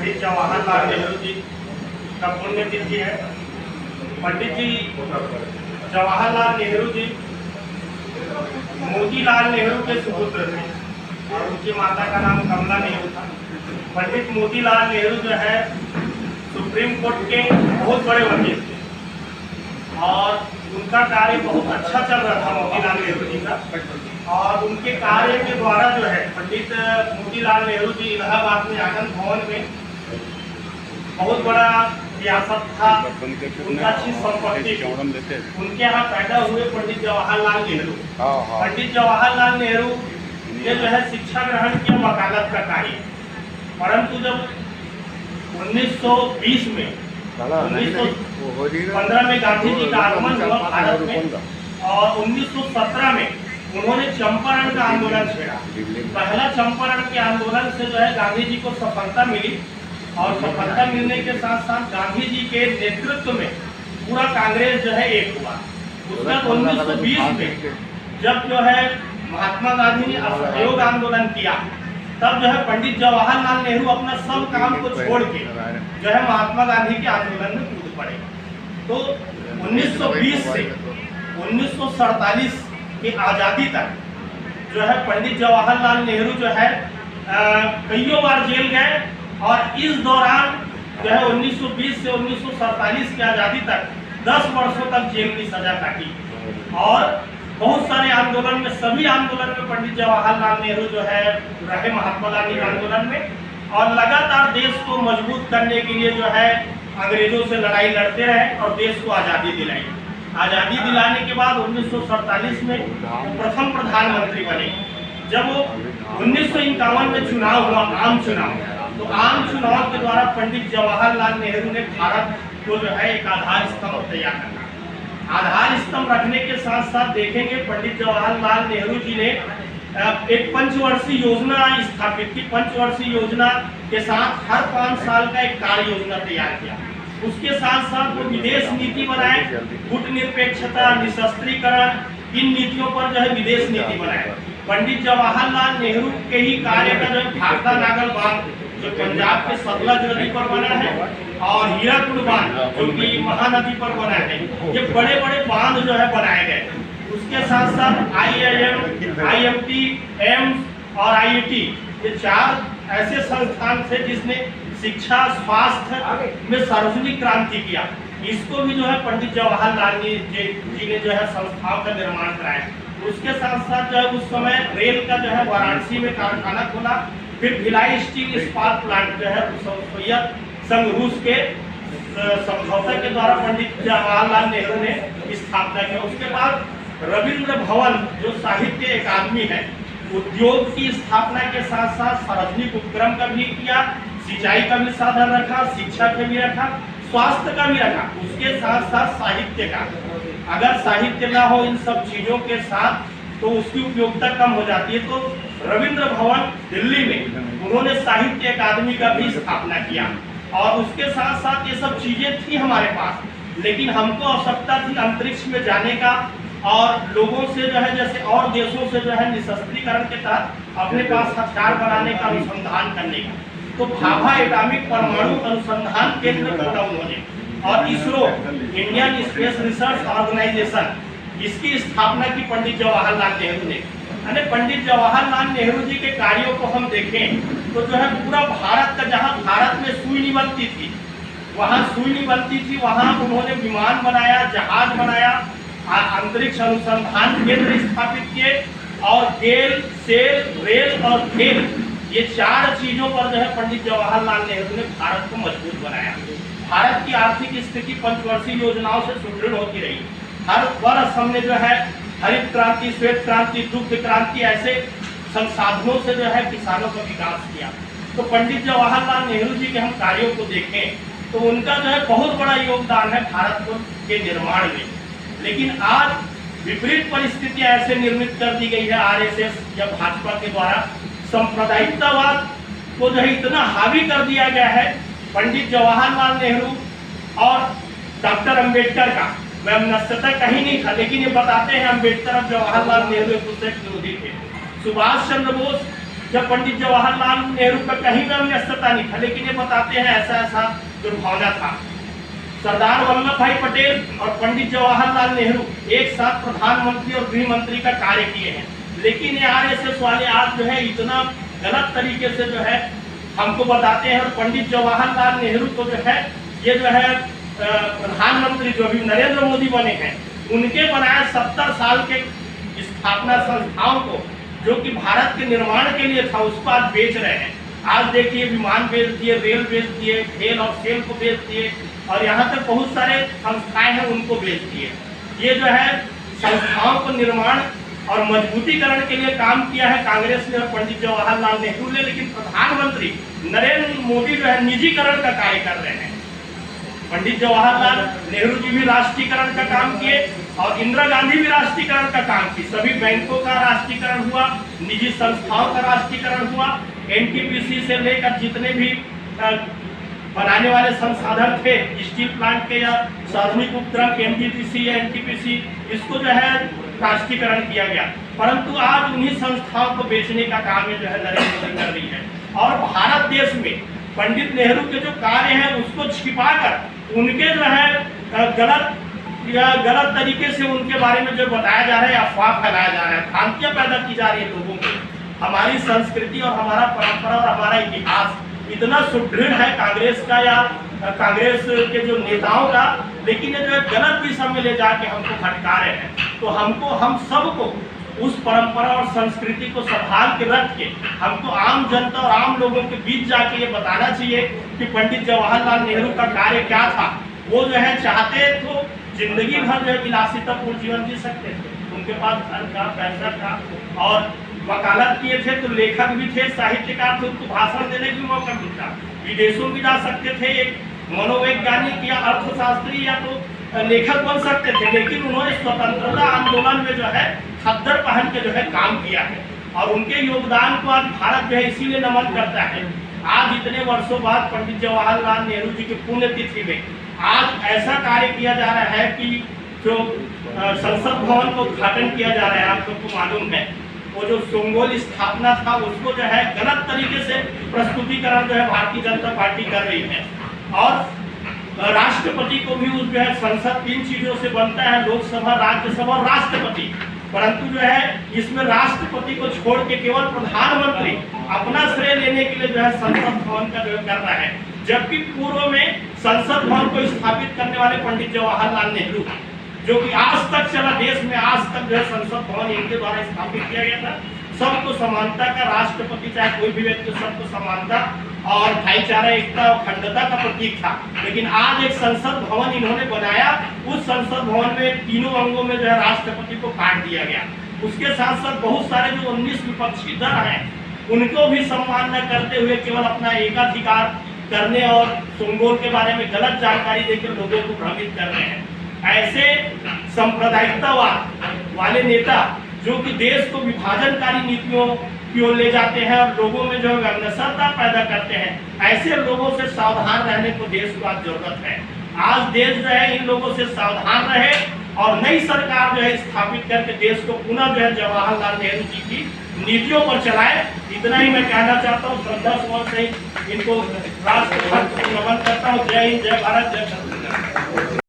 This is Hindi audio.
पंडित जवाहरलाल नेहरू जी का पुण्यतिथि है। पंडित जी जवाहरलाल नेहरू जी मोतीलाल नेहरू के सुपुत्र थे और उनकी माता का नाम कमला नेहरू था। पंडित मोतीलाल नेहरू जो है सुप्रीम कोर्ट के बहुत बड़े वकील थे और उनका कार्य बहुत अच्छा चल रहा था मोतीलाल नेहरू जी का। और उनके कार्य के द्वारा जो है पंडित मोतीलाल नेहरू जी इलाहाबाद में आनंद भवन में बहुत बड़ा रियासत था, उनका अच्छी संपत्ति थी। उनके यहाँ पैदा हुए पंडित जवाहरलाल नेहरू। पंडित जवाहरलाल नेहरू ने जो है शिक्षा ग्रहण किया वकालत का कार्य, परंतु जब 1920 में 1915 में गांधी जी का आगमन हुआ भारत में और 1917 में उन्होंने चंपारण का आंदोलन छेड़ा। पहला चंपारण के आंदोलन से जो है गांधी जी को सफलता मिली और सफलता मिलने के साथ साथ गांधी जी के नेतृत्व में पूरा कांग्रेस जो है एक हुआ। उसके बाद 1920 में जब जो है महात्मा गांधी ने असहयोग आंदोलन किया, तब जो है पंडित जवाहरलाल नेहरू अपना सब काम को छोड़ के जो है महात्मा गांधी के आंदोलन में कूद पड़े। तो 1920 से 1947 की आज़ादी तक जो है पंडित जवाहरलाल नेहरू जो है कईयों बार जेल गए और इस दौरान जो है 1920 से 1947 की आज़ादी तक 10 वर्षों तक जेल की सजा काटी। और बहुत सारे आंदोलन में, सभी आंदोलन में पंडित जवाहरलाल नेहरू जो है रहे महात्मा गांधी के आंदोलन में और लगातार देश को मजबूत करने के लिए जो है अंग्रेजों से लड़ाई लड़ते रहे और देश को आज़ादी दिलाई। आज़ादी दिलाने के बाद 1947 में प्रथम प्रधानमंत्री बने। जब वो 1951 में चुनाव हुआ, आम चुनाव, तो आम चुनाव के द्वारा पंडित जवाहरलाल नेहरू ने भारत को जो है एक आधार स्तंभ तैयार करना। आधार स्तंभ रखने के साथ साथ देखेंगे पंडित जवाहरलाल नेहरू जी ने एक पंचवर्षीय योजना स्थापित की। पंचवर्षीय योजना के साथ हर 5 साल का एक कार्य योजना तैयार किया। उसके साथ साथ वो विदेश नीति बनाए, कूटनिरपेक्षता, निशस्त्रीकरण, इन नीतियों पर जो है विदेश नीति बनाए। पंडित जवाहरलाल नेहरू के ही कार्य का जो भाखड़ा नागल बांध जो पंजाब के सतलज नदी पर बना है और हीराकुंड बांध जो कि महानदी पर बना है, ये बड़े बड़े बांध जो है बनाए गए। उसके साथ साथ IIM, IMT, एम्स और IIT, ये 4 ऐसे संस्थान थे जिसने शिक्षा, स्वास्थ्य में सार्वजनिक क्रांति किया। इसको भी जो है पंडित जवाहरलाल जी ने जो है संस्थाओं का निर्माण कराया। उसके साथ साथ जो है उस समय रेल का जो है वाराणसी में कारखाना खोला। फिर भिलाई स्टील इस्पात प्लांट जो है सोवियत संघ रूस के समझौते के द्वारा पंडित जवाहरलाल नेहरू ने स्थापना की। उसके बाद रविंद्र भवन जो साहित्य अकादमी है, उद्योग की स्थापना के साथ साथ सार्वजनिक उपक्रम का भी किया, सिंचाई का भी साधन रखा, शिक्षा का भी रखा, स्वास्थ्य का भी रखा, उसके साथ साथ साहित्य का। अगर साहित्य ना हो इन सब चीजों के साथ तो उसकी उपयोगिता कम हो जाती है। तो रविंद्र भवन दिल्ली में उन्होंने साहित्य अकादमी का भी स्थापना किया और उसके साथ साथ ये सब चीजें थी हमारे पास, लेकिन हमको आवश्यकता थी अंतरिक्ष में जाने का और लोगों से जो है जैसे और देशों से जो है निशस्त्रीकरण के तहत अपने पास हथियार बनाने का अनुसंधान करने का। तो भाभा एटॉमिक परमाणु अनुसंधान केंद्र खोला उन्होंने और ISRO, Indian Space Research Organisation, इसकी स्थापना की पंडित जवाहरलाल नेहरू ने। पंडित जवाहरलाल नेहरू जी के कार्यों को हम देखें तो जो है पूरा भारत का, जहां भारत में सुई नहीं बनती थी वहां सुई नहीं बनती थी, वहां उन्होंने विमान बनाया, जहाज बनाया, अंतरिक्ष अनुसंधान केंद्र स्थापित किए और तेल, सेल, रेल और खेल, ये 4 चीजों पर जो है पंडित जवाहरलाल नेहरू ने भारत को मजबूत बनाया। भारत की आर्थिक स्थिति पंचवर्षीय योजनाओं से सुदृढ़ होती रही। हर वर्ष हमने जो है हरित क्रांति, श्वेत क्रांति, दुग्ध क्रांति, ऐसे संसाधनों से जो है किसानों का विकास किया। तो पंडित जवाहरलाल नेहरू जी के हम कार्यों को देखें तो उनका जो है बहुत बड़ा योगदान है भारत के निर्माण में। लेकिन आज विपरीत परिस्थितियां ऐसे निर्मित कर दी गई है RSS या भाजपा के द्वारा। सांप्रदायिकतावाद को जो है इतना हावी कर दिया गया है। पंडित जवाहरलाल नेहरू और डॉक्टर अंबेडकर का वैमनस्यता कहीं नहीं था, लेकिन ये बताते हैं अंबेडकर और जवाहरलाल नेहरू एक दूसरे के विरोधी थे। सुभाष चंद्र बोस जब पंडित जवाहरलाल नेहरू का कहीं में व्यस्तता नहीं था, लेकिन ये बताते हैं ऐसा ऐसा दुर्भावना था। सरदार वल्लभ भाई पटेल और पंडित जवाहरलाल नेहरू एक साथ प्रधानमंत्री और गृह मंत्री का कार्य किए हैं, लेकिन ये आरएसएस वाले आज जो है इतना गलत तरीके से जो है हमको बताते हैं। और पंडित जवाहरलाल नेहरू को जो है ये जो है प्रधानमंत्री जो अभी नरेंद्र मोदी बने हैं, उनके बनाए 70 साल के स्थापना संस्थाओं को, जो कि भारत के निर्माण के लिए था, उसको आज बेच रहे हैं। आज देखिए विमान बेच दिए, रेल बेच दिए, खेल और सेल को बेच दिए, और यहाँ तक बहुत सारे संस्थाएं हैं उनको बेच दिए। ये जो है संस्थाओं को निर्माण और मजबूतीकरण के लिए काम किया है कांग्रेस ने और पंडित जवाहरलाल नेहरू ने, लेकिन प्रधानमंत्री नरेंद्र मोदी जो है निजीकरण का कार्य कर रहे हैं। पंडित जवाहरलाल नेहरू जी भी राष्ट्रीयकरण का काम किए और इंदिरा गांधी भी राष्ट्रीयकरण का काम की। सभी बैंकों का राष्ट्रीयकरण हुआ, निजी संस्थाओं का राष्ट्रीयकरण हुआ, एनटीपीसी से लेकर जितने भी बनाने वाले संसाधन थे, स्टील प्लांट के या सार्वजनिक उपक्रम एनटीपीसी या एनटीपीसी, इसको जो है राष्ट्रीयकरण किया गया। परंतु आज उन्हीं संस्थाओं को बेचने का काम जो है नरेंद्र मोदी कर रही है। और भारत देश में पंडित नेहरू के जो कार्य हैं उसको छिपाकर उनके जो है गलत तरीके से उनके बारे में जो बताया जा रहा है, अफवाह फैलाया जा रहा है, भ्रांतियां पैदा की जा रही है लोगों को। हमारी संस्कृति और हमारा परंपरा और हमारा इतिहास इतना सुदृढ़ है कांग्रेस का या कांग्रेस के जो नेताओं का, लेकिन ये जो है गलत दिशा में ले जाके हमको भटका रहे हैं। तो हम सबको उस परंपरा और संस्कृति को संभाल के रख के हमको आम जनता और आम लोगों के बीच जाके ये बताना चाहिए कि पंडित जवाहरलाल नेहरू का कार्य क्या था। वो जो है चाहते तो जिंदगी भर जो है विलासितापूर्ण जीवन जी सकते थे, उनके पास धन का, पैसा था और वकालत किए थे, तो लेखक भी थे, साहित्यकार थे, उनको भाषण देने की मौका मिलता, विदेशों भी जा सकते थे, एक मनोवैज्ञानिक या अर्थशास्त्री या तो लेखक बन सकते थे। लेकिन उन्होंने स्वतंत्रता आंदोलन में जो है खद्दर पहन के जो है काम किया है और उनके योगदान को आज भारत जो है इसीलिए नमन करता है। आज इतने वर्षों बाद पंडित जवाहरलाल नेहरू जी की पुण्यतिथि में आज ऐसा कार्य किया जा रहा है कि जो संसद भवन को उद्घाटन किया जा रहा है, आप सबको मालूम है, वो जो सोमगोल स्थापना था उसको जो है गलत तरीके से प्रस्तुतिकरण जो है भारतीय जनता पार्टी कर रही है। और राष्ट्रपति को भी उस जो है संसद 3 चीजों से बनता है, लोकसभा, राज्यसभा और राष्ट्रपति। परंतु जो है इसमें राष्ट्रपति को छोड़ के केवल प्रधानमंत्री अपना श्रेय लेने के लिए जो है संसद भवन का जो कर रहा है, जबकि पूर्व में संसद भवन को स्थापित करने वाले पंडित जवाहरलाल नेहरू, जो कि आज तक चला देश में, आज तक जो है संसद भवन इनके द्वारा स्थापित किया गया था। सबको समानता का, राष्ट्रपति चाहे कोई भी व्यक्ति, सबको समानता और भाईचारा, एकता और अखंडता का प्रतीक था। लेकिन आज एक संसद भवन इन्होंने बनाया, उस संसद भवन में तीनों अंगों में जो है राष्ट्रपति को काट दिया गया। उसके साथ साथ बहुत सारे जो 19 विपक्षी दल हैं उनको भी सम्मान न करते हुए केवल अपना एकाधिकार करने और सोमगोल के बारे में गलत जानकारी देकर लोगों को भ्रमित कर रहे हैं। ऐसे सांप्रदायिकतावाद वाले नेता जो कि देश को विभाजनकारी नीतियों की ओर ले जाते हैं और लोगों में जो है अनश्रद्धा पैदा करते हैं, ऐसे लोगों से सावधान रहने को देश को आज जरूरत है। आज देश जो है इन लोगों से सावधान रहे और नई सरकार जो है स्थापित करके देश को पुनः जो है जवाहरलाल नेहरू जी की नीतियों पर चलाए। इतना ही मैं कहना चाहता हूँ। श्रद्धा सुमन से इनको राष्ट्रपति को नमन करता हूँ। जय हिंद, जय भारत, जय छत्तीसगढ़।